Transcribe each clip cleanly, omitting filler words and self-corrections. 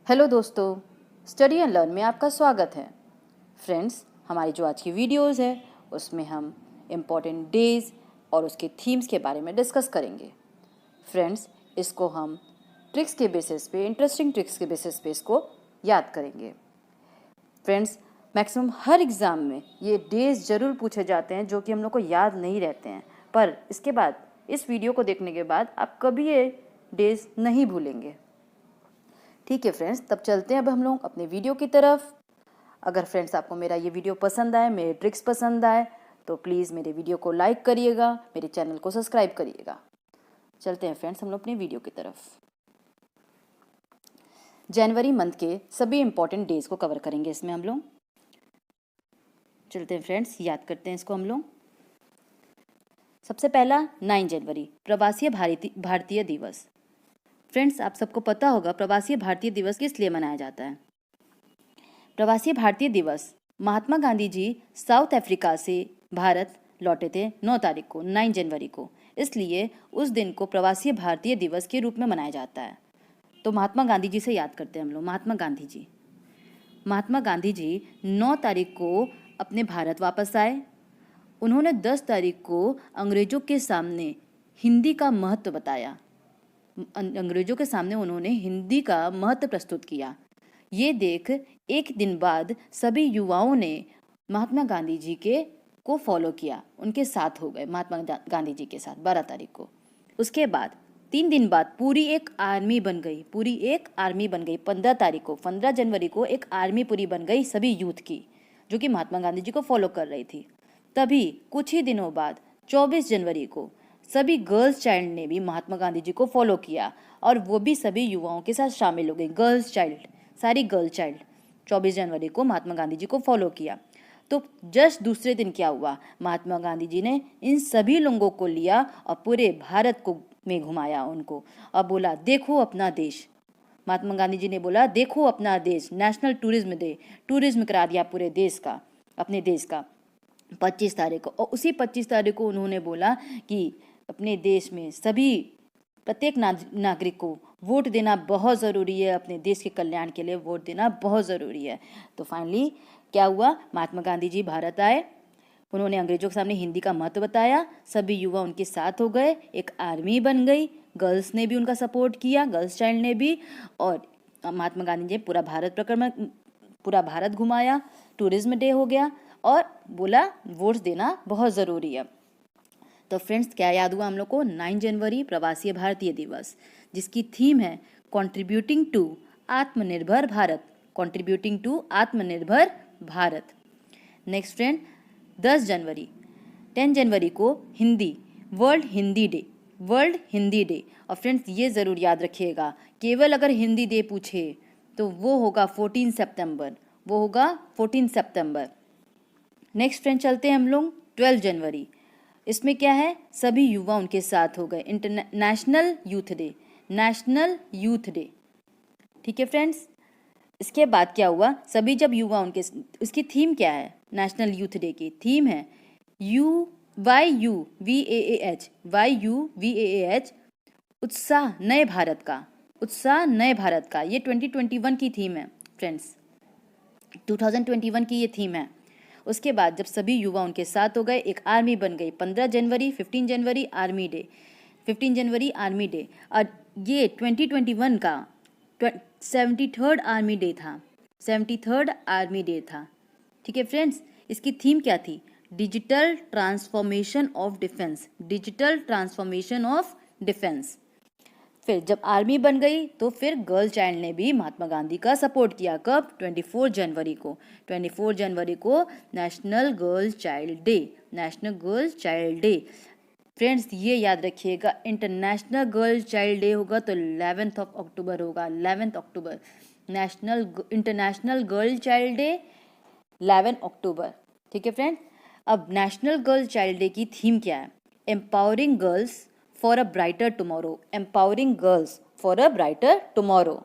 Hello दोस्तों, study and learn में आपका स्वागत है। फ्रेंड्स, हमारी जो आज की वीडियोस है उसमें हम इम्पॉर्टेंट डेज और उसके थीम्स के बारे में डिस्कस करेंगे। फ्रेंड्स, इसको हम ट्रिक्स के बेसिस पे, इंटरेस्टिंग ट्रिक्स के बेसिस पे इसको याद करेंगे। फ्रेंड्स, मैक्सिमम हर एग्ज़ाम में ये डेज ज़रूर पूछे जाते हैं जो कि हम लोग को याद नहीं रहते हैं, पर इसके बाद इस वीडियो को देखने के बाद आप कभी ये डेज नहीं भूलेंगे। ठीक है फ्रेंड्स, तब चलते हैं अब हम लोग अपने वीडियो की तरफ। अगर फ्रेंड्स आपको मेरा ये वीडियो पसंद आए, मेरे ट्रिक्स पसंद आए, तो प्लीज़ मेरे वीडियो को लाइक करिएगा, मेरे चैनल को सब्सक्राइब करिएगा। चलते हैं फ्रेंड्स हम लोग अपनी वीडियो की तरफ। जनवरी मंथ के सभी इंपॉर्टेंट डेज को कवर करेंगे इसमें हम लोग। चलते हैं फ्रेंड्स, याद करते हैं इसको हम लोग। सबसे पहला 9 जनवरी, प्रवासी भारतीय दिवस। फ्रेंड्स, आप सबको पता होगा प्रवासी भारतीय दिवस किस लिए मनाया जाता है। प्रवासी भारतीय दिवस, महात्मा गांधी जी साउथ अफ्रीका से भारत लौटे थे 9 तारीख को, 9 जनवरी को, इसलिए उस दिन को प्रवासी भारतीय दिवस के रूप में मनाया जाता है। तो महात्मा गांधी जी से याद करते हैं हम लोग। महात्मा गांधी जी 9 तारीख को अपने भारत वापस आए। उन्होंने 10 तारीख को अंग्रेजों के सामने हिंदी का महत्व बताया। अंग्रेजों के सामने उन्होंने हिंदी का महत्व प्रस्तुत किया। ये देख एक दिन बाद सभी युवाओं ने महात्मा गांधी जी को फॉलो किया, उनके साथ हो गए महात्मा गांधी जी के साथ 12 तारीख को। उसके बाद 3 दिन बाद पूरी एक आर्मी बन गई 15 तारीख को, 15 जनवरी को एक आर्मी पूरी बन गई सभी यूथ की, जो कि महात्मा गांधी जी को फॉलो कर रही थी। तभी कुछ ही दिनों बाद 24 जनवरी को सभी गर्ल्स चाइल्ड ने भी महात्मा गांधी जी को फॉलो किया और वो भी सभी युवाओं के साथ शामिल हो गई। सारी गर्ल चाइल्ड 24 जनवरी को महात्मा गांधी जी को फॉलो किया। तो जस्ट दूसरे दिन क्या हुआ, महात्मा गांधी जी ने इन सभी लोगों को लिया और पूरे भारत को में घुमाया उनको और बोला देखो अपना देश। महात्मा गांधी जी ने बोला देखो अपना देश, नेशनल टूरिज्म डे, टूरिज्म करा दिया पूरे देश का, अपने देश का 25 तारीख को। और उसी 25 तारीख को उन्होंने बोला कि अपने देश में सभी प्रत्येक नागरिक को वोट देना बहुत ज़रूरी है, अपने देश के कल्याण के लिए वोट देना बहुत ज़रूरी है। तो फाइनली क्या हुआ, महात्मा गांधी जी भारत आए, उन्होंने अंग्रेजों के सामने हिंदी का महत्व बताया, सभी युवा उनके साथ हो गए, एक आर्मी बन गई, गर्ल्स ने भी उनका सपोर्ट किया, गर्ल्स चाइल्ड ने भी, और महात्मा गांधी जी पूरा भारत घुमाया, टूरिज्म डे हो गया और बोला वोट देना बहुत ज़रूरी है। तो फ्रेंड्स, क्या याद हुआ हम लोग को, 9 जनवरी प्रवासी भारतीय दिवस, जिसकी थीम है कंट्रीब्यूटिंग टू आत्मनिर्भर भारत, कंट्रीब्यूटिंग टू आत्मनिर्भर भारत। नेक्स्ट फ्रेंड, 10 जनवरी को हिंदी, वर्ल्ड हिंदी डे। और फ्रेंड्स ये ज़रूर याद रखिएगा, केवल अगर हिंदी डे पूछे तो वो होगा 14 सितंबर। नेक्स्ट फ्रेंड चलते हैं हम लोग 12 जनवरी। इसमें क्या है, सभी युवा उनके साथ हो गए, नेशनल यूथ डे। ठीक है फ्रेंड्स, इसके बाद क्या हुआ, सभी जब युवा उनके, उसकी थीम क्या है, नेशनल यूथ डे की थीम है YUVAAH, उत्साह नए भारत का। ये 2021 की थीम है फ्रेंड्स, 2021 की ये थीम है। उसके बाद जब सभी युवा उनके साथ हो गए, एक आर्मी बन गई, 15 जनवरी आर्मी डे, 15 जनवरी आर्मी डे। और ये 2021 का 73rd आर्मी डे था। ठीक है फ्रेंड्स, इसकी थीम क्या थी, डिजिटल ट्रांसफॉर्मेशन ऑफ डिफेंस। फिर जब आर्मी बन गई तो फिर गर्ल चाइल्ड ने भी महात्मा गांधी का सपोर्ट किया। कब, 24 जनवरी को national girl child day. Friends ये याद रखिएगा, इंटरनेशनल गर्ल चाइल्ड डे होगा तो 11 अक्टूबर होगा, 11 अक्टूबर, इंटरनेशनल गर्ल चाइल्ड डे 11 अक्टूबर। ठीक है फ्रेंड्स, अब नेशनल गर्ल चाइल्ड डे की थीम क्या है, empowering girls for a brighter tomorrow.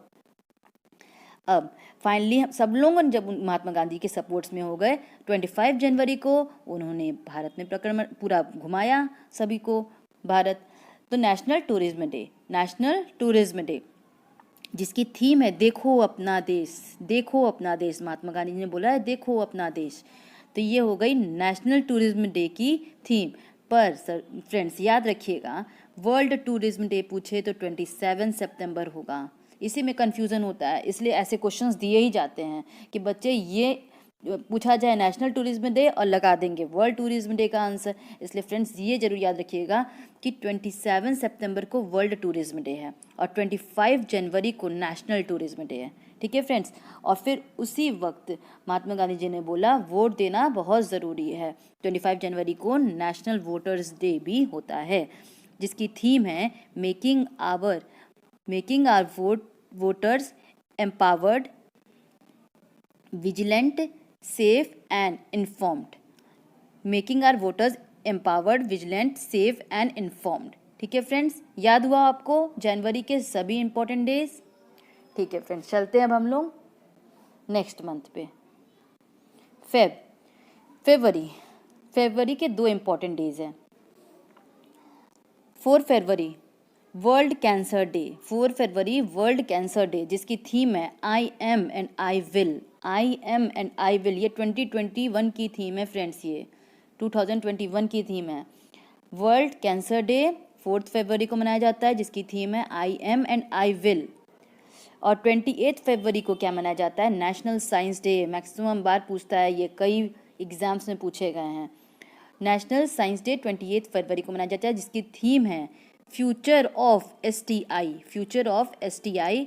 अब फाइनली सब लोग जब महात्मा गांधी के सपोर्ट्स में हो गए, 25 जनवरी को उन्होंने भारत में परिक्रमा पूरा घुमाया सभी को भारत। तो नेशनल टूरिज्म डे जिसकी थीम है देखो अपना देश, देखो अपना देश। महात्मा गांधी जी ने बोला है देखो अपना देश। तो ये हो गई नेशनल टूरिज्म डे की थीम। पर सर फ्रेंड्स याद रखिएगा, वर्ल्ड टूरिज्म डे पूछे तो 27 सितंबर होगा। इसी में कंफ्यूजन होता है, इसलिए ऐसे क्वेश्चंस दिए ही जाते हैं कि बच्चे ये पूछा जाए नेशनल टूरिज्म डे और लगा देंगे वर्ल्ड टूरिज्म डे का आंसर। इसलिए फ्रेंड्स ये जरूर याद रखिएगा कि 27 सितंबर को वर्ल्ड टूरिज्म डे है और 25 जनवरी को नेशनल टूरिज्म डे है। ठीक है फ्रेंड्स। और फिर उसी वक्त महात्मा गांधी जी ने बोला वोट देना बहुत ज़रूरी है। 25 जनवरी को नेशनल वोटर्स डे भी होता है, जिसकी थीम है making our voters empowered, vigilant, safe and informed. Making our voters empowered, vigilant, safe and informed. ठीक है फ्रेंड्स, याद हुआ आपको जनवरी के सभी इंपॉर्टेंट डेज। ठीक है फ्रेंड्स, चलते हैं अब हम लोग नेक्स्ट मंथ पे। फरवरी के 2 इंपॉर्टेंट डेज हैं। 4 फरवरी वर्ल्ड कैंसर डे, 4 फरवरी वर्ल्ड कैंसर डे, जिसकी थीम है I am and I will. I am and I will ये 2021 की थीम है फ्रेंड्स, ये 2021 की थीम है। वर्ल्ड कैंसर डे 4 फरवरी को मनाया जाता है, जिसकी थीम है I am and I will. और 28 फरवरी को क्या मनाया जाता है? National science day. मैक्सिमम बार पूछता है ये, कई एग्जाम्स में पूछे गए हैं। नेशनल साइंस डे 28 फरवरी को मनाया जाता है, जिसकी थीम है future of STI। Future of STI,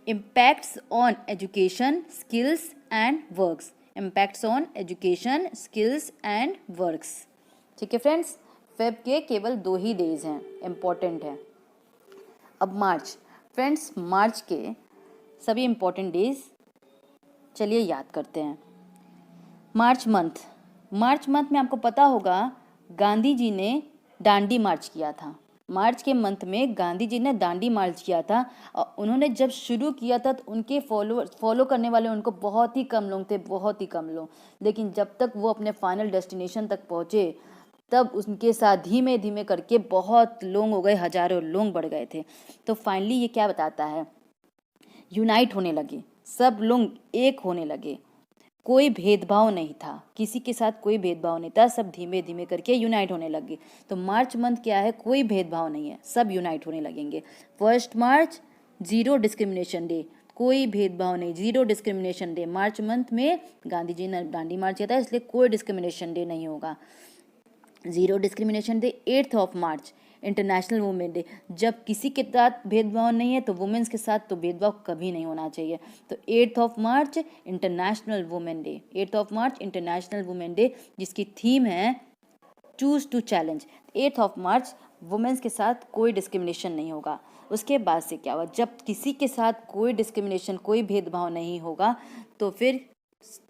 impacts on education, skills and works. Impacts on education, skills and works. ठीक है फ्रेंड्स, फेब के केवल 2 ही डेज हैं, इम्पॉर्टेंट है। अब मार्च फ्रेंड्स, मार्च के सभी इम्पॉर्टेंट डेज चलिए याद करते हैं। मार्च मंथ में आपको पता होगा गांधी जी ने डांडी मार्च किया था। मार्च के मंथ में गांधी जी ने दांडी मार्च किया था और उन्होंने जब शुरू किया था तो उनके फॉलो करने वाले उनको बहुत ही कम लोग थे, बहुत ही कम लोग। लेकिन जब तक वो अपने फाइनल डेस्टिनेशन तक पहुँचे तब उनके साथ धीमे धीमे करके बहुत लोग हो गए, हजारों लोग बढ़ गए थे। तो फाइनली ये क्या बताता है? यूनाइट होने लगे, सब लोग एक होने लगे, कोई भेदभाव नहीं था, किसी के साथ कोई भेदभाव नहीं था, सब धीमे धीमे करके यूनाइट होने लगे। तो मार्च मंथ क्या है? कोई भेदभाव नहीं है, सब यूनाइट होने लगेंगे। 1 मार्च जीरो डिस्क्रिमिनेशन डे, कोई भेदभाव नहीं, zero discrimination day. March month में गांधी जी ने दांडी मार्च किया था, इसलिए कोई डिस्क्रिमिनेशन डे नहीं होगा, zero discrimination day. 8 March international women day, जब किसी के साथ भेदभाव नहीं है तो वुमेन्स के साथ तो भेदभाव कभी नहीं होना चाहिए। तो 8 March international women day, 8 March international women day, जिसकी थीम है choose to challenge. 8 March women's के साथ कोई डिस्क्रिमिनेशन नहीं होगा। उसके बाद से क्या हुआ? जब किसी के साथ कोई डिस्क्रिमिनेशन, कोई भेदभाव नहीं होगा तो फिर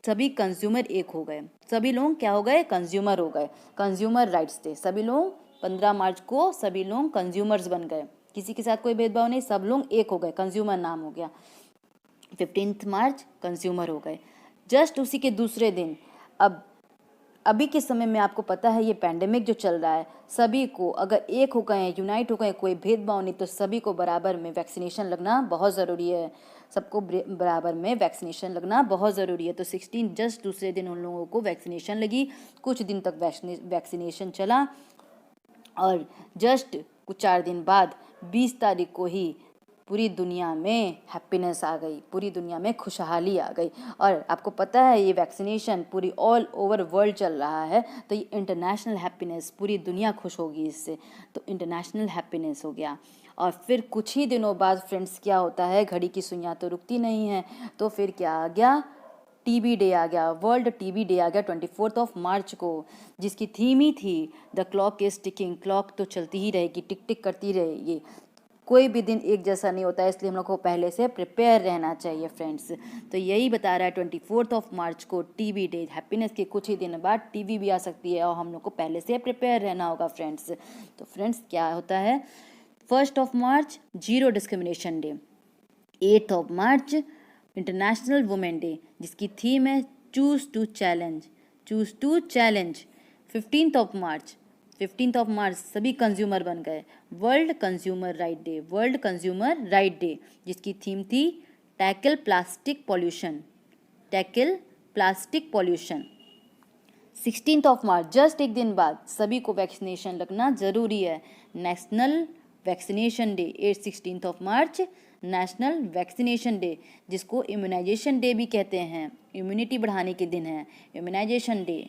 सभी कंज्यूमर एक हो गए, सभी लोग क्या हो गए? कंज्यूमर हो गए। कंज्यूमर राइट्स थे, सभी लोग 15 मार्च को सभी लोग कंज्यूमर्स बन गए, किसी के साथ कोई भेदभाव नहीं, सब लोग एक हो गए, कंज्यूमर नाम हो गया। 15 मार्च कंज्यूमर हो गए। जस्ट उसी के दूसरे दिन अभी के समय में आपको पता है ये पैंडेमिक जो चल रहा है, सभी को अगर एक हो गए, यूनाइट हो गए, कोई भेदभाव नहीं, तो सभी को बराबर में वैक्सीनेशन लगना बहुत ज़रूरी है। सबको बराबर में वैक्सीनेशन लगना बहुत ज़रूरी है। तो 16 जस्ट दूसरे दिन उन लोगों को वैक्सीनेशन लगी, कुछ दिन तक वैक्सीनेशन चला और जस्ट कुछ 4 दिन बाद 20 तारीख को ही पूरी दुनिया में हैप्पीनेस आ गई, पूरी दुनिया में खुशहाली आ गई। और आपको पता है ये वैक्सीनेशन पूरी ऑल ओवर वर्ल्ड चल रहा है, तो ये इंटरनेशनल हैप्पीनेस, पूरी दुनिया खुश होगी इससे, तो इंटरनेशनल हैप्पीनेस हो गया। और फिर कुछ ही दिनों बाद फ्रेंड्स क्या होता है, घड़ी की सुइयां तो रुकती नहीं है, तो फिर क्या आ गया? टीबी डे आ गया, वर्ल्ड टीबी डे आ गया 24 मार्च को, जिसकी थीम ही थी the clock is ticking. Clock तो चलती ही रहेगी, टिक टिक करती रहेगी, कोई भी दिन एक जैसा नहीं होता है, इसलिए हम लोग को पहले से प्रिपेयर रहना चाहिए फ्रेंड्स। तो यही बता रहा है 24 मार्च को टीबी डे, हैप्पीनेस के कुछ ही दिन बाद टीबी भी आ सकती है और हम लोग को पहले से प्रिपेयर रहना होगा फ्रेंड्स। तो फ्रेंड्स क्या होता है? 1 March zero discrimination day, 8 March international women day, जिसकी थीम है choose to challenge, choose to challenge. 15 March 15 March सभी कंज्यूमर बन गए। World consumer right day, world consumer right day, जिसकी थीम थी tackle plastic pollution, tackle plastic pollution. 16 March just एक दिन बाद सभी को वैक्सीनेशन लगना ज़रूरी है, national vaccination day. 16 March national vaccination day, जिसको इम्यूनाइजेशन डे भी कहते हैं, इम्यूनिटी बढ़ाने के दिन है इम्यूनाइजेशन डे।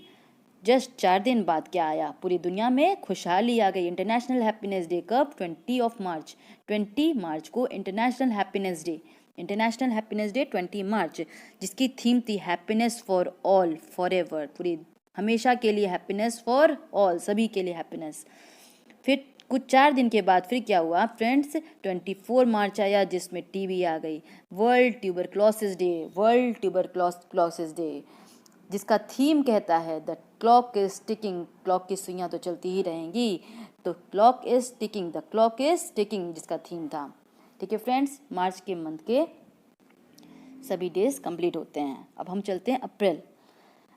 जस्ट 4 दिन बाद क्या आया, पूरी दुनिया में खुशहाली आ गई। इंटरनेशनल हैप्पीनेस डे कब, 20 मार्च, 20 मार्च को international happiness day, international happiness day 20 मार्च, जिसकी थीम थी happiness for all for ever, पूरी हमेशा के लिए हैप्पीनेस फॉर ऑल, सभी के लिए हैप्पीनेस। फिर कुछ 4 दिन के बाद फिर क्या हुआ फ्रेंड्स, 24 मार्च आया, जिसमें टीबी आ गई, world tuberculosis day, world tuberculosis day, जिसका थीम कहता है the clock is ticking, clock की सुइयाँ तो चलती ही रहेंगी, तो clock is ticking, the clock is ticking जिसका थीम था। ठीक है फ्रेंड्स, मार्च के मंथ के सभी डेज कंप्लीट होते हैं। अब हम चलते हैं अप्रैल,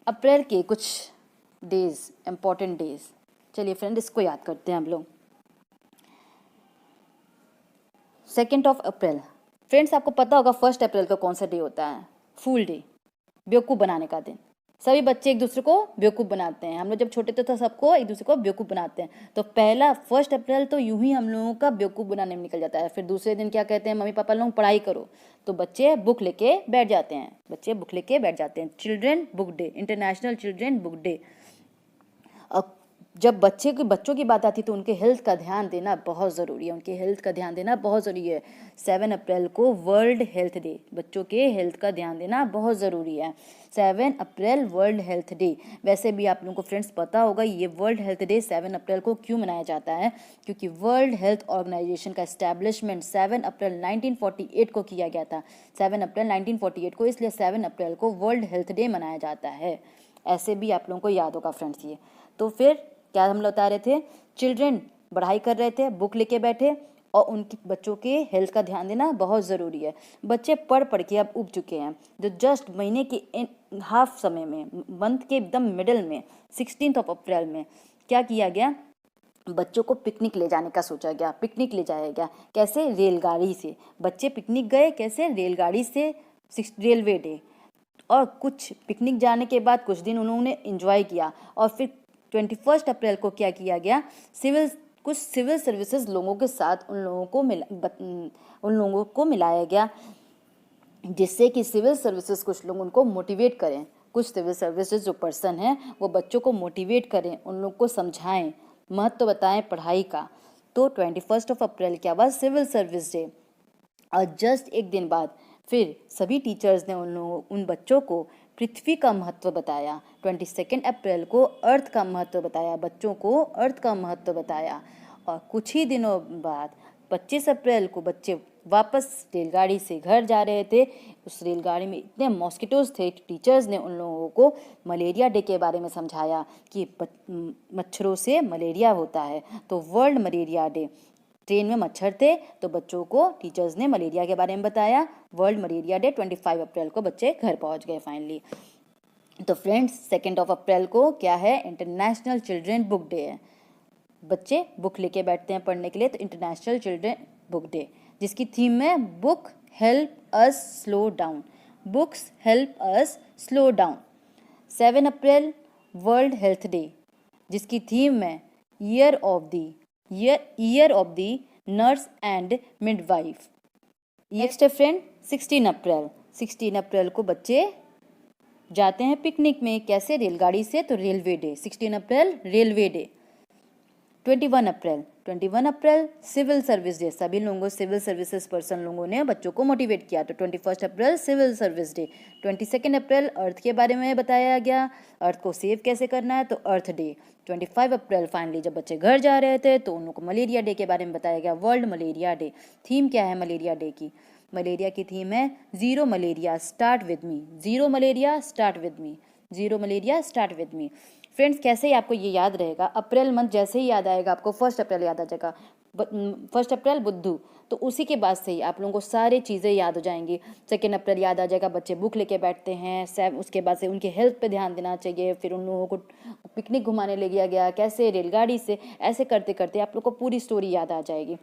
अप्रैल के कुछ डेज, इम्पॉर्टेंट डेज। चलिए फ्रेंड, इसको याद करते हैं हम लोग। 2 अप्रैल, फ्रेंड्स आपको पता होगा 1 अप्रैल का कौन सा डे होता है, फूल डे, बेवकूफ़ बनाने का दिन। सभी बच्चे एक दूसरे को बेवकूफ़ बनाते हैं, हम लोग जब छोटे थे तो सबको एक दूसरे को बेवकूफ़ बनाते हैं। तो पहला 1 अप्रैल तो यूं ही हम लोगों का बेवकूफ़ बनाने में निकल जाता है। फिर दूसरे दिन क्या कहते हैं, मम्मी पापा लोग पढ़ाई करो, तो बच्चे बुक लेके बैठ जाते हैं, बच्चे बुक लेके बैठ जाते हैं। Children book day, international children book day. अब जब बच्चों की बात आती है तो उनके हेल्थ का ध्यान देना बहुत ज़रूरी है, उनके हेल्थ का ध्यान देना बहुत ज़रूरी है। 7 अप्रैल को वर्ल्ड हेल्थ डे, बच्चों के हेल्थ का ध्यान देना बहुत ज़रूरी है। 7 अप्रैल वर्ल्ड हेल्थ डे। वैसे भी आप लोगों को फ्रेंड्स पता होगा ये वर्ल्ड हेल्थ डे 7 अप्रैल को क्यों मनाया जाता है, क्योंकि वर्ल्ड हेल्थ ऑर्गेनाइजेशन का इस्टेब्लिशमेंट 7 अप्रैल 1948 को किया गया था। 7 अप्रैल 1948 को, इसलिए 7 अप्रैल को वर्ल्ड हेल्थ डे मनाया जाता है। ऐसे भी आप लोगों को याद होगा फ्रेंड्स ये। तो फिर क्या हम बता रहे थे, चिल्ड्रेन पढ़ाई कर रहे थे, बुक लेके बैठे, और उनकी बच्चों के हेल्थ का ध्यान देना बहुत ज़रूरी है। बच्चे पढ़ के अब उब चुके हैं, जो जस्ट महीने के हाफ समय में, मंथ के एकदम मिडल में 16 अप्रैल में क्या किया गया, बच्चों को पिकनिक ले जाने का सोचा गया। पिकनिक ले जाया गया कैसे, रेलगाड़ी से। बच्चे पिकनिक गए कैसे, रेलगाड़ी से, रेलवे डे। और कुछ पिकनिक जाने के बाद कुछ दिन उन्होंने एंजॉय किया, और फिर 21 अप्रैल को क्या किया गया, कुछ सिविल सर्विसेज लोगों के साथ उन लोगों को मिलाया गया, जिससे कि सिविल सर्विसेज कुछ लोग उनको मोटिवेट करें, कुछ सिविल सर्विसेज जो पर्सन हैं वो बच्चों को मोटिवेट करें, उन लोग को समझाएं, महत्व बताएं पढ़ाई का। तो 21 अप्रैल क्या हुआ, सिविल सर्विस डे। और जस्ट एक दिन बाद फिर सभी टीचर्स ने उन बच्चों को पृथ्वी का महत्व बताया। 22 अप्रैल को अर्थ का महत्व बताया, बच्चों को अर्थ का महत्व बताया। और कुछ ही दिनों बाद 25 अप्रैल को बच्चे वापस रेलगाड़ी से घर जा रहे थे, उस रेलगाड़ी में इतने मॉस्किटोज थे, टीचर्स ने उन लोगों को मलेरिया डे के बारे में समझाया कि मच्छरों से मलेरिया होता है, तो वर्ल्ड मलेरिया डे। ट्रेन में मच्छर थे तो बच्चों को टीचर्स ने मलेरिया के बारे में बताया, वर्ल्ड मलेरिया डे। 25 अप्रैल को बच्चे घर पहुंच गए फाइनली। तो फ्रेंड्स 2 अप्रैल को क्या है, इंटरनेशनल चिल्ड्रेन बुक डे है। बच्चे बुक लेके बैठते हैं पढ़ने के लिए, तो इंटरनेशनल चिल्ड्रेन बुक डे, जिसकी थीम है book help us slow down, books help us slow down. 7 अप्रैल वर्ल्ड हेल्थ डे, जिसकी थीम है year of the nurse and midwife. Next है फ्रेंड 16 अप्रैल को बच्चे जाते हैं पिकनिक में, कैसे, रेलगाड़ी से, तो रेलवे डे। 16 अप्रैल रेलवे डे। 21 अप्रैल सिविल सर्विस डे, सभी लोगों, सिविल सर्विसेज पर्सन लोगों ने बच्चों को मोटिवेट किया, तो 21 अप्रैल सिविल सर्विस डे। 22 अप्रैल अर्थ के बारे में बताया गया, अर्थ को सेव कैसे करना है, तो अर्थ डे। 25 अप्रैल फाइनली जब बच्चे घर जा रहे थे तो उन लोगों को मलेरिया डे के बारे में बताया गया, वर्ल्ड मलेरिया डे। थीम क्या है मलेरिया डे की, मलेरिया की थीम है zero malaria start with me, zero malaria start with me, zero malaria start with me. Friends कैसे ही आपको ये याद रहेगा, अप्रैल मंथ जैसे ही याद आएगा आपको 1 अप्रैल याद आ जाएगा। 1 अप्रैल बुद्धू, तो उसी के बाद से ही आप लोगों को सारी चीज़ें याद हो जाएंगी। 2 अप्रैल याद आ जाएगा, बच्चे बुक लेके बैठते हैं। उसके बाद से उनके हेल्थ पे ध्यान देना चाहिए। फिर उन लोगों को पिकनिक घुमाने ले गया गया, कैसे रेलगाड़ी से, ऐसे करते करते आप लोग को पूरी स्टोरी याद आ जाएगी।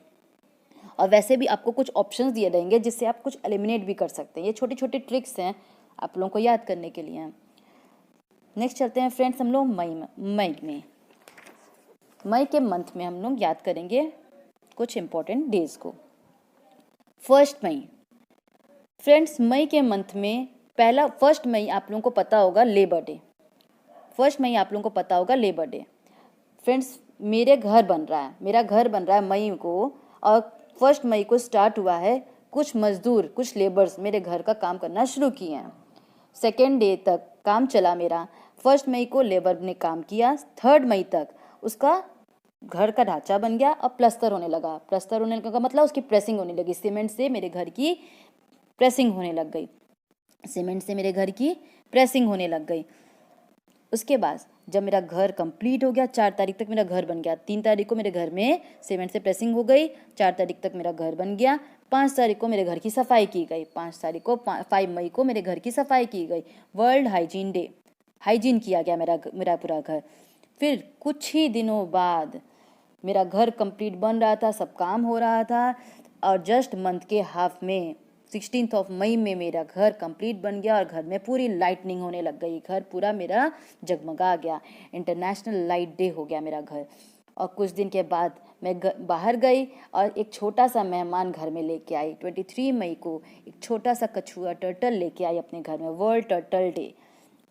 और वैसे भी आपको कुछ ऑप्शंस दिए रहेंगे जिससे आप कुछ एलिमिनेट भी कर सकते हैं। ये छोटी छोटी ट्रिक्स हैं आप लोगों को याद करने के लिए। नेक्स्ट चलते हैं फ्रेंड्स, हम लोग मई के मंथ में हम लोग याद करेंगे कुछ इम्पोर्टेंट डेज को। 1 मई फ्रेंड्स, मई के मंथ में 1 मई आप लोगों को पता होगा लेबर डे। 1 मई आप लोगों को पता होगा लेबर डे। फ्रेंड्स, मेरा घर बन रहा है मई को, और 1 मई को स्टार्ट हुआ है। कुछ मजदूर, कुछ लेबर्स मेरे घर का काम करना शुरू किए हैं। 2nd डे तक काम चला मेरा। 1 मई को लेबर ने काम किया, 3rd मई तक उसका घर का ढांचा बन गया और प्लस्तर होने लगा। प्लस्तर होने लगा मतलब उसकी प्रेसिंग होने लगी। सीमेंट से मेरे घर की प्रेसिंग होने लग गई। उसके बाद जब मेरा घर कंप्लीट हो गया, 4 तारीख तक मेरा घर बन गया। 3 तारीख को मेरे घर में सीमेंट से प्रेसिंग हो गई, 4 तारीख तक मेरा घर बन गया। 5 तारीख को मेरे घर की सफाई की गई। 5 मई को मेरे घर की सफाई की गई। वर्ल्ड हाइजीन डे, हाइजीन किया गया मेरा पूरा घर। फिर कुछ ही दिनों बाद मेरा घर कंप्लीट बन रहा था, सब काम हो रहा था, और जस्ट मंथ के हाफ में 16 मई में मेरा घर कंप्लीट बन गया और घर में पूरी लाइटनिंग होने लग गई। घर पूरा मेरा जगमगा गया। इंटरनेशनल लाइट डे हो गया मेरा घर। और कुछ दिन के बाद मैं बाहर गई और एक छोटा सा मेहमान घर में लेके आई। 23 मई को एक छोटा सा कछुआ टर्टल लेके आई अपने घर में, वर्ल्ड टर्टल डे।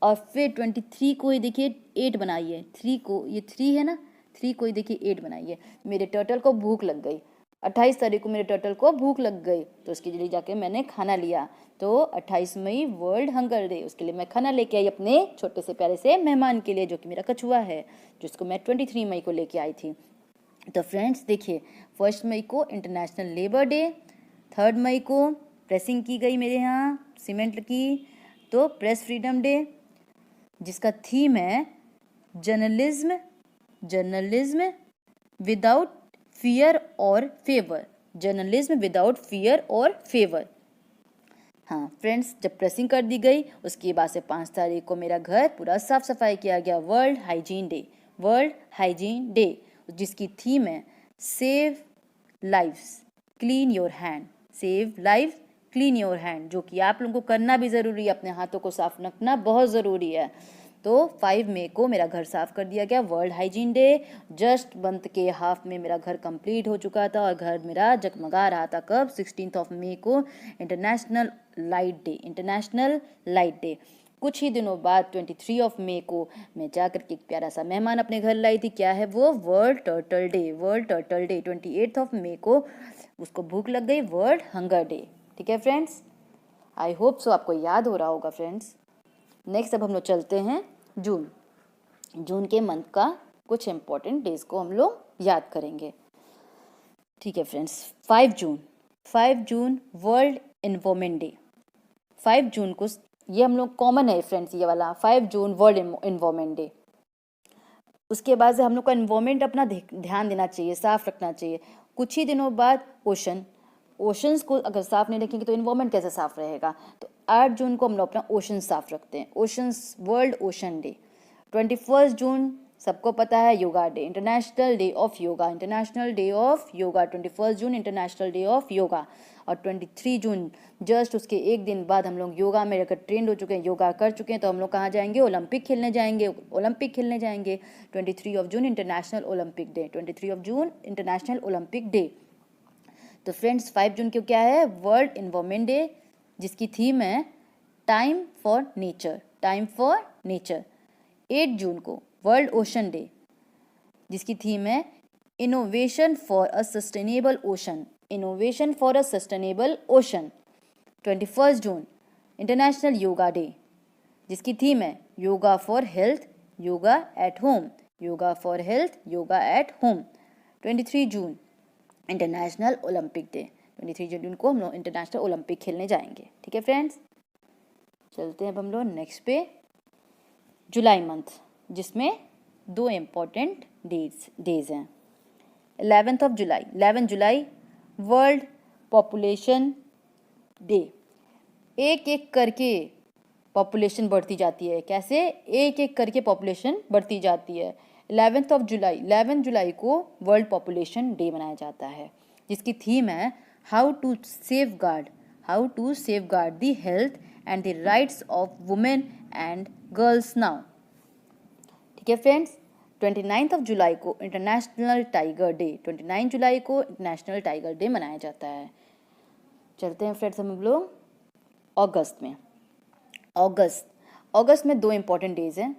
और फिर 23 को ही देखिए 8 बनाइए, 3 को, ये 3 है ना, 3 को ही देखिए 8 बनाइए। मेरे टर्टल को भूख लग गई। 28 तारीख को मेरे टर्टल को भूख लग गई, तो उसके लिए जाके मैंने खाना लिया। तो 28 मई वर्ल्ड हंगर डे, उसके लिए मैं खाना लेके आई अपने छोटे से प्यारे से मेहमान के लिए, जो कि मेरा कछुआ है, जिसको मैं 23 मई को लेके आई थी। तो फ्रेंड्स देखिए, 1 मई को इंटरनेशनल लेबर डे, 3rd मई को प्रेसिंग की गई मेरे यहाँ सीमेंट की, तो प्रेस फ्रीडम डे, जिसका थीम है जर्नलिज्म विदाउट फियर और फेवर। हाँ फ्रेंड्स, जब प्रेसिंग कर दी गई उसके बाद से 5 तारीख को मेरा घर पूरा साफ सफाई किया गया। वर्ल्ड हाइजीन डे, जिसकी थीम है save lives clean your hand, जो कि आप लोगों को करना भी ज़रूरी है। अपने हाथों को साफ रखना बहुत ज़रूरी है। तो 5 मई को मेरा घर साफ कर दिया गया, world hygiene day. Just month के हाफ में मेरा घर कंप्लीट हो चुका था और घर मेरा जगमगा रहा था। कब? 16 मई को इंटरनेशनल लाइट डे। कुछ ही दिनों बाद 23 मई को मैं जाकर के एक प्यारा सा मेहमान अपने घर लाई थी। क्या है वो? World turtle day. 28 मई को उसको भूख लग गई, वर्ल्ड हंगर डे। ठीक है फ्रेंड्स, आई होप सो आपको याद हो रहा होगा फ्रेंड्स। नेक्स्ट अब हम लोग चलते हैं जून के मंथ का कुछ इम्पोर्टेंट डेज को हम लोग याद करेंगे। ठीक है friends, 5 June world environment day. 5 जून को, ये हम लोग कॉमन है फ्रेंड्स, ये वाला 5 जून वर्ल्ड एनवायरनमेंट डे। उसके बाद से हम लोग का एनवायरनमेंट अपना ध्यान देना चाहिए, साफ रखना चाहिए। कुछ ही दिनों बाद ओशंस को अगर साफ नहीं रखेंगे तो एनवायरनमेंट कैसे साफ रहेगा? तो 8 जून को हम लोग अपना ओशन साफ रखते हैं, वर्ल्ड ओशन डे। 21 जून सबको पता है yoga day, international day of yoga. 21 June international day of yoga. और 23 जून जस्ट उसके एक दिन बाद हम लोग योगा में अगर ट्रेंड हो चुके हैं, योगा कर चुके हैं, तो हम लोग कहाँ जाएंगे? ओलंपिक खेलने जाएंगे। 23 जून इंटरनेशनल ओलंपिक डे। तो फ्रेंड्स 5 जून को क्या है? वर्ल्ड एनवायरनमेंट डे, जिसकी थीम है टाइम फॉर नेचर। 8 जून को वर्ल्ड ओशन डे, जिसकी थीम है innovation for a sustainable ocean. 21 June international yoga day, जिसकी थीम है yoga for health, yoga at home. 23 June international Olympic day. 23 जून को हम लोग इंटरनेशनल ओलंपिक खेलने जाएंगे। ठीक है फ्रेंड्स, चलते हैं अब हम लोग नेक्स्ट पे, जुलाई मंथ, जिसमें 2 इम्पोर्टेंट डेज हैं। 11 जुलाई वर्ल्ड पॉपुलेशन डे। एक एक करके पॉपुलेशन बढ़ती जाती है। कैसे? एक एक करके पॉपुलेशन बढ़ती जाती है। 11 जुलाई को वर्ल्ड पॉपुलेशन डे मनाया जाता है, जिसकी थीम है how to safeguard the health and the rights of women and girls now. ठीक है फ्रेंड्स, 29 जुलाई को इंटरनेशनल टाइगर डे, 29 जुलाई को इंटरनेशनल टाइगर डे मनाया जाता है। चलते हैं फ्रेंड्स हम लोग अगस्त में। अगस्त में 2 इम्पॉर्टेंट डेज हैं।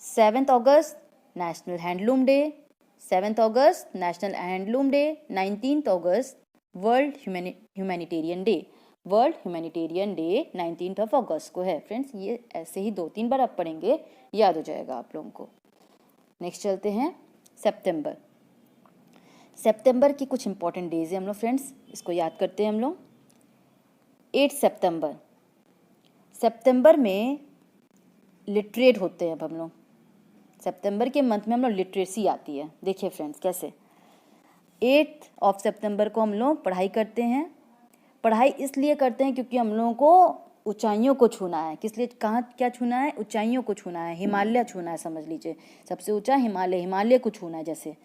7 अगस्त नेशनल हैंडलूम डे, 7 अगस्त नेशनल हैंडलूम डे, 19 अगस्त world humanitarian day. World humanitarian day 19 अगस्त को है फ्रेंड्स। ये ऐसे ही 2-3 बार आप पढ़ेंगे, याद हो जाएगा आप लोगों को। नेक्स्ट चलते हैं सितंबर की कुछ इंपॉर्टेंट डेज है हम लोग फ्रेंड्स, इसको याद करते हैं हम लोग। 8 सितंबर में लिटरेट होते हैं। अब हम लोग सितंबर के मंथ में हम लोग लिटरेसी आती है। देखिए फ्रेंड्स कैसे, 8 सितंबर को हम लोग पढ़ाई करते हैं। पढ़ाई इसलिए करते हैं क्योंकि हम लोगों को ऊंचाइयों को छूना है। किस लिए? कहाँ क्या छूना है? ऊंचाइयों को छूना है, हिमालय छूना है। समझ लीजिए सबसे ऊंचा हिमालय को छूना है। जैसे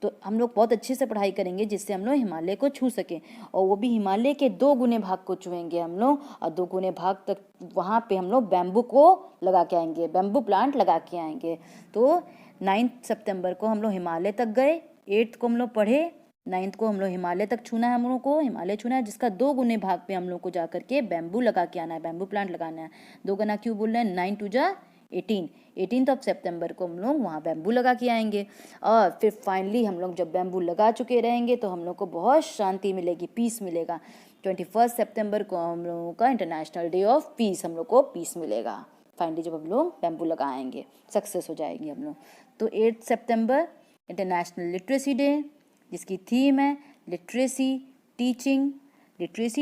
तो हम लोग बहुत अच्छे से पढ़ाई करेंगे जिससे हम लोग हिमालय को छू सकें, और वो भी हिमालय के 2 गुने भाग को छुएंगे हम लोग, और 2 गुने भाग तक वहाँ पे हम लोग बैम्बू को लगा के आएंगे, बैम्बू प्लांट लगा के आएंगे। तो 9 सितंबर को हम लोग हिमालय तक गए, 8 को हम लोग पढ़े, 9 को हम लोग हिमालय तक छूना है। हम लोगों को हिमालय छूना है जिसका 2 गुने भाग पे हम लोग को जा करके बैम्बू लगा के आना है, बैम्बू प्लांट लगाना है। 2 गुना क्यों बोल रहे हैं? 9 2 जा 18 सितंबर को हम लोग वहाँ बैम्बू लगा के आएंगे। और फिर फाइनली हम लोग जब बैम्बू लगा चुके रहेंगे तो हम लोग को बहुत शांति मिलेगी, पीस मिलेगा। 21 सितंबर को हम लोगों का इंटरनेशनल डे ऑफ पीस, हम लोग को पीस मिलेगा फाइनली जब हम लोग बैम्बू लगाएंगे, सक्सेस हो जाएंगे हम लोग। तो 8 सितंबर इंटरनेशनल लिटरेसी डे, जिसकी थीम है literacy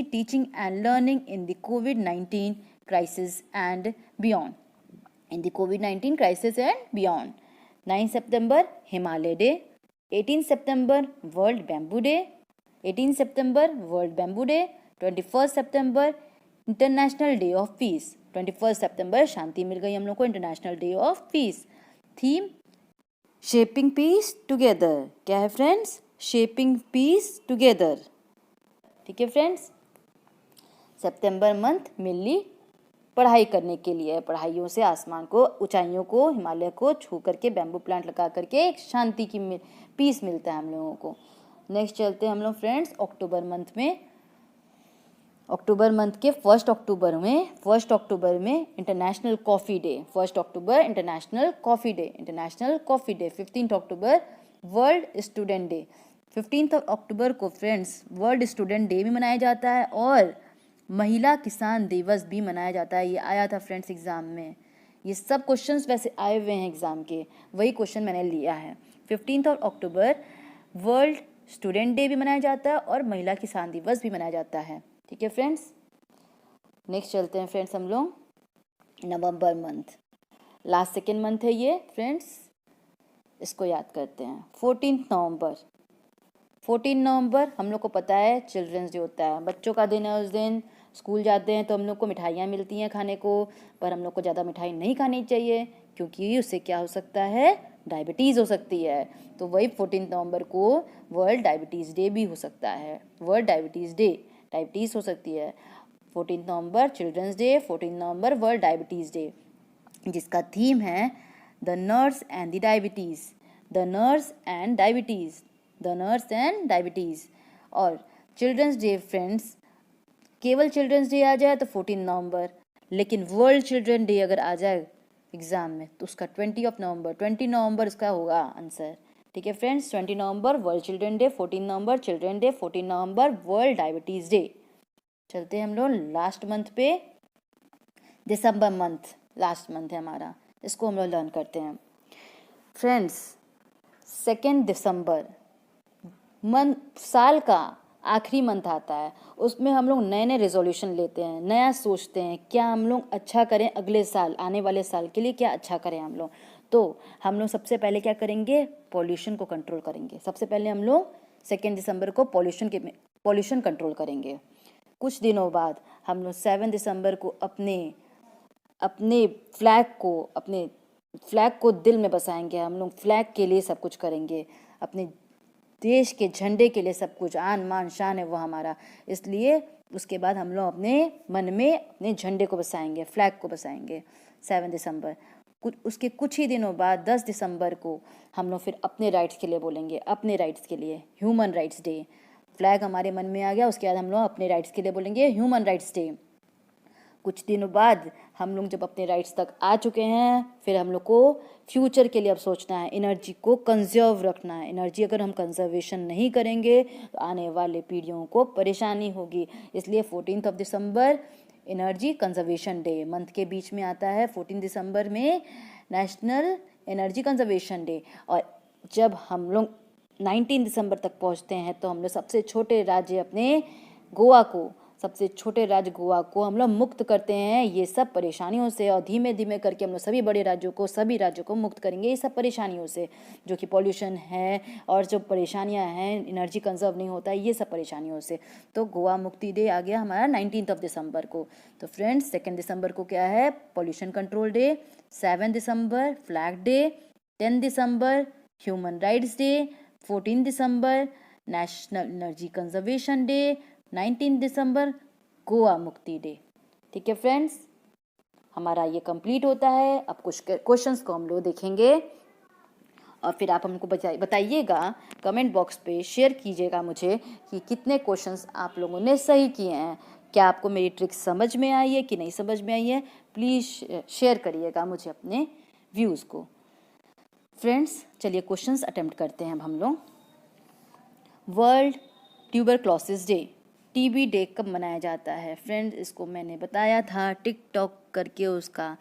teaching and learning in the covid crisis and beyond. In the COVID-19 crisis and beyond. 9 September Himalaya Day, 18 September World Bamboo Day, 21 September International Day of Peace, 21 September शांति मिल गई हम लोग को, international day of peace. Theme shaping peace together. क्या है friends? Shaping peace together. ठीक है फ्रेंड्स, सितंबर मंथ मेनली पढ़ाई करने के लिए, पढ़ाइयों से आसमान को, ऊंचाइयों को, हिमालय को छू करके बैम्बू प्लांट लगा करके एक शांति की पीस मिलता है हम लोगों को। नेक्स्ट चलते हैं हम लोग फ्रेंड्स अक्टूबर मंथ में। अक्टूबर मंथ के 1 अक्टूबर में इंटरनेशनल कॉफ़ी डे, 1 अक्टूबर international coffee day. 15 October world student day. 15 अक्टूबर को फ्रेंड्स वर्ल्ड स्टूडेंट डे भी मनाया जाता है और महिला किसान दिवस भी मनाया जाता है। ये आया था फ्रेंड्स एग्जाम में, ये सब क्वेश्चंस वैसे आए हुए हैं एग्जाम के, वही क्वेश्चन मैंने लिया है। 15 अक्टूबर वर्ल्ड स्टूडेंट डे भी मनाया जाता है और महिला किसान दिवस भी मनाया जाता है। ठीक है फ्रेंड्स, नेक्स्ट चलते हैं फ्रेंड्स हम लोग नवंबर मंथ, लास्ट सेकेंड मंथ है ये फ्रेंड्स, इसको याद करते हैं। 14 नवंबर हम लोग को पता है चिल्ड्रंस डे होता है, बच्चों का दिन है। उस दिन स्कूल जाते हैं तो हम लोग को मिठाइयाँ मिलती हैं खाने को, पर हम लोग को ज़्यादा मिठाई नहीं खानी चाहिए क्योंकि उससे क्या हो सकता है? डायबिटीज़ हो सकती है। तो वही 14 नवंबर को वर्ल्ड डायबिटीज़ डे भी हो सकता है, वर्ल्ड डायबिटीज़ डे, डायबिटीज़ हो सकती है। 14 नवंबर चिल्ड्रंस डे, 14 नवंबर वर्ल्ड डायबिटीज़ डे, जिसका थीम है the nurse and the diabetes, the nurse and diabetes. और चिल्ड्रंस डे फ्रेंड्स, केवल चिल्ड्रंस डे आ जाए तो 14 नवंबर, लेकिन वर्ल्ड चिल्ड्रन डे अगर आ जाए एग्जाम में तो उसका 20 नवंबर इसका होगा आंसर। ठीक है फ्रेंड्स, 20 नवंबर वर्ल्ड चिल्ड्रन डे, 14 नवंबर चिल्ड्रन डे, 14 नवंबर वर्ल्ड डायबिटीज़ डे। चलते हैं हम लोग लास्ट मंथ पे, दिसंबर मंथ, लास्ट मंथ है हमारा, इसको हम लोग लर्न करते हैं फ्रेंड्स। 2 दिसंबर साल का आखिरी मंथ आता है, उसमें हम लोग नए नए रेजोल्यूशन लेते हैं, नया सोचते हैं क्या हम लोग अच्छा करें अगले साल, आने वाले साल के लिए क्या अच्छा करें हम लोग। तो हम लोग सबसे पहले क्या करेंगे, पॉल्यूशन को कंट्रोल करेंगे। सबसे पहले हम लोग 2 दिसंबर को पॉल्यूशन कंट्रोल करेंगे। कुछ दिनों बाद हम लोग 7 दिसंबर को अपने फ्लैग को दिल में बसाएंगे। हम लोग फ्लैग के लिए सब कुछ करेंगे, अपने देश के झंडे के लिए सब कुछ, आन मान शान है वो हमारा। इसलिए उसके बाद हम लोग अपने मन में अपने झंडे को बसाएंगे, फ्लैग को बसाएंगे 7 दिसंबर। उसके कुछ ही दिनों बाद 10 दिसंबर को हम लोग फिर अपने राइट्स के लिए बोलेंगे, अपने राइट्स के लिए, ह्यूमन राइट्स डे। फ्लैग हमारे मन में आ गया, उसके बाद हम लोग अपने राइट्स के लिए बोलेंगे ह्यूमन राइट्स डे। कुछ दिनों बाद हम लोग जब अपने राइट्स तक आ चुके हैं, फिर हम लोग को फ्यूचर के लिए अब सोचना है, एनर्जी को कंजर्व रखना है। एनर्जी अगर हम कंजर्वेशन नहीं करेंगे तो आने वाले पीढ़ियों को परेशानी होगी। इसलिए 14 दिसंबर एनर्जी कंजर्वेशन डे मंथ के बीच में आता है। 14 दिसंबर में नेशनल एनर्जी कंजर्वेशन डे। और जब हम लोग 19 दिसंबर तक पहुंचते हैं तो हम लोग सबसे छोटे राज्य गोवा को हम लोग मुक्त करते हैं ये सब परेशानियों से। और धीमे धीमे करके हम लोग सभी राज्यों को मुक्त करेंगे ये सब परेशानियों से, जो कि पॉल्यूशन है और जो परेशानियां हैं, एनर्जी कंजर्व नहीं होता है, ये सब परेशानियों से। तो गोवा मुक्ति डे आ गया हमारा 19 दिसंबर को। तो फ्रेंड्स 2 दिसंबर को क्या है, पॉल्यूशन कंट्रोल डे। 7 दिसंबर फ्लैग डे। 10 दिसंबर ह्यूमन राइट्स डे। 14 दिसंबर नेशनल एनर्जी कंजर्वेशन डे। 19 दिसंबर गोवा मुक्ति डे। ठीक है फ्रेंड्स, हमारा ये कंप्लीट होता है। अब कुछ क्वेश्चंस को हम लोग देखेंगे और फिर आप हमको बताइएगा, कमेंट बॉक्स पे शेयर कीजिएगा मुझे कि कितने क्वेश्चंस आप लोगों ने सही किए हैं। क्या आपको मेरी ट्रिक समझ में आई है कि नहीं समझ में आई है, प्लीज़ शेयर करिएगा मुझे अपने व्यूज़ को। फ्रेंड्स चलिए क्वेश्चंस अटेम्प्ट करते हैं अब हम लोग। World tuberculosis day, TB day कब मनाया जाता है? फ्रेंड्स इसको मैंने बताया था टिकटॉक करके, उसका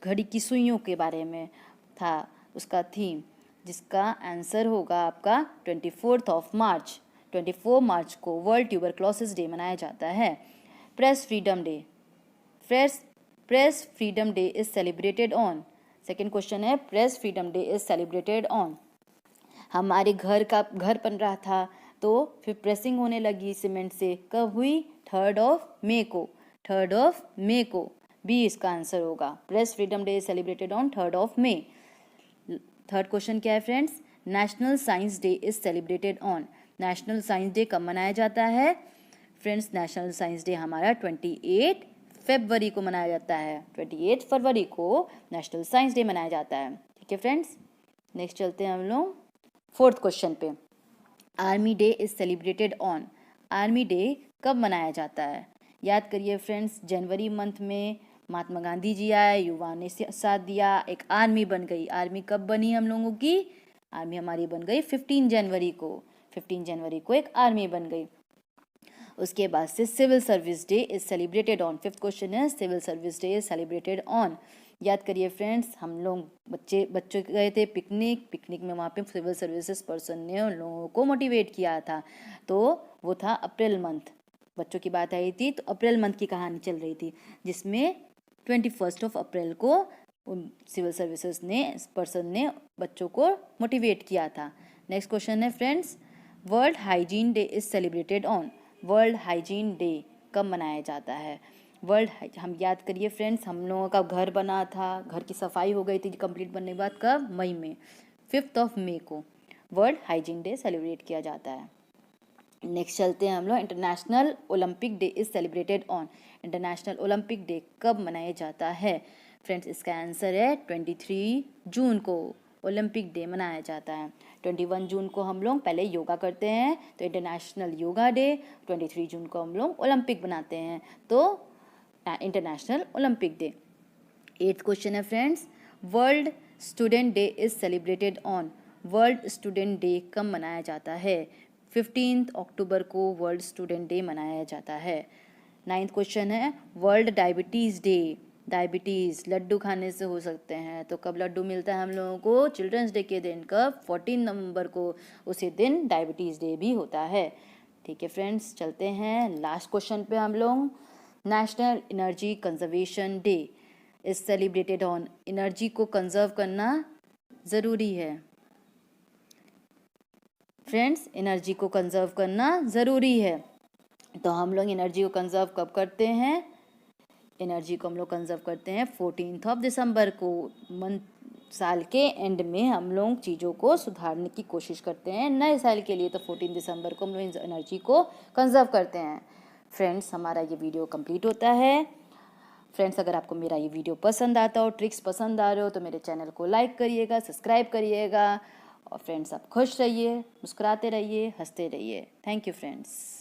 घड़ी की सुइयों के बारे में था उसका थीम, जिसका आंसर होगा आपका 24 मार्च। 24 मार्च को वर्ल्ड ट्यूबरक्लोसिस डे मनाया जाता है। Press freedom day, press freedom day is celebrated on. Second question है, press freedom day is celebrated on. हमारे घर बन रहा था तो फिर प्रेसिंग होने लगी सीमेंट से, कब हुई? 3 मई को। बी इसका आंसर होगा। Press freedom day celebrated on 3 मई। थर्ड क्वेश्चन क्या है friends? National science day is celebrated on. National science day कब मनाया जाता है? फ्रेंड्स नेशनल साइंस डे हमारा 28 फरवरी को मनाया जाता है। 28 फरवरी को नेशनल साइंस डे मनाया जाता है। ठीक है फ्रेंड्स, नेक्स्ट चलते हैं हम लोग 4th क्वेश्चन पे। Army day is celebrated on. Army day कब मनाया जाता है? याद करिए फ्रेंड्स, जनवरी मंथ में महात्मा गांधी जी आए, युवा ने साथ दिया, एक आर्मी बन गई। आर्मी कब बनी हम लोगों की? आर्मी हमारी बन गई 15 जनवरी को। 15 जनवरी को एक आर्मी बन गई। उसके बाद से civil service day is celebrated on. 5th question है, civil service day is celebrated on. याद करिए फ्रेंड्स, हम लोग बच्चे गए थे पिकनिक में, वहाँ पे सिविल सर्विसेज पर्सन ने उन लोगों को मोटिवेट किया था। तो वो था अप्रैल मंथ, बच्चों की बात आई थी तो अप्रैल मंथ की कहानी चल रही थी, जिसमें 21 अप्रैल को उन सिविल सर्विसेज ने पर्सन ने बच्चों को मोटिवेट किया था। नेक्स्ट क्वेश्चन है friends, world hygiene day is celebrated on. World hygiene day कब मनाया जाता है? हम याद करिए फ्रेंड्स, हम लोगों का घर बना था, घर की सफाई हो गई थी कंप्लीट बनने के बाद, कब? मई में। 5 मई को वर्ल्ड हाइजीन डे सेलिब्रेट किया जाता है। नेक्स्ट चलते हैं हम लोग, international Olympic day is celebrated on. International Olympic day कब मनाया जाता है? फ्रेंड्स इसका आंसर है 23 जून को ओलंपिक डे मनाया जाता है। 21 जून को हम लोग पहले योगा करते हैं तो इंटरनेशनल योगा डे, 23 जून को हम लोग ओलंपिक बनाते हैं तो international Olympic day. 8th question है friends, world student day is celebrated on. World student day कब मनाया जाता है? 15 अक्टूबर को वर्ल्ड स्टूडेंट डे मनाया जाता है। 9th क्वेश्चन है, world diabetes day. Diabetes laddoo खाने से हो सकते हैं, तो कब लड्डू मिलता है हम लोगों को? चिल्ड्रंस डे के दिन, कब? 14 नवंबर को, उसी दिन डायबिटीज़ डे भी होता है। ठीक है फ्रेंड्स, चलते हैं लास्ट क्वेश्चन पे हम लोग। National energy conservation day, is celebrated on. Energy को कंजर्व करना ज़रूरी है फ्रेंड्स, एनर्जी को कंजर्व करना ज़रूरी है। तो हम लोग एनर्जी को कंजर्व कब करते हैं? एनर्जी को हम लोग कंजर्व करते हैं 14 दिसंबर को। साल के एंड में हम लोग चीज़ों को सुधारने की कोशिश करते हैं। नए साल के लिए तो 14 दिसंबर को हम लोग एनर्जी को कंजर्व करते हैं। फ्रेंड्स, हमारा ये वीडियो कंप्लीट होता है। फ्रेंड्स, अगर आपको मेरा ये वीडियो पसंद आता हो, ट्रिक्स पसंद आ रहे हो, तो मेरे चैनल को लाइक करिएगा, सब्सक्राइब करिएगा। और फ्रेंड्स, आप खुश रहिए, मुस्कुराते रहिए, हंसते रहिए। Thank you friends.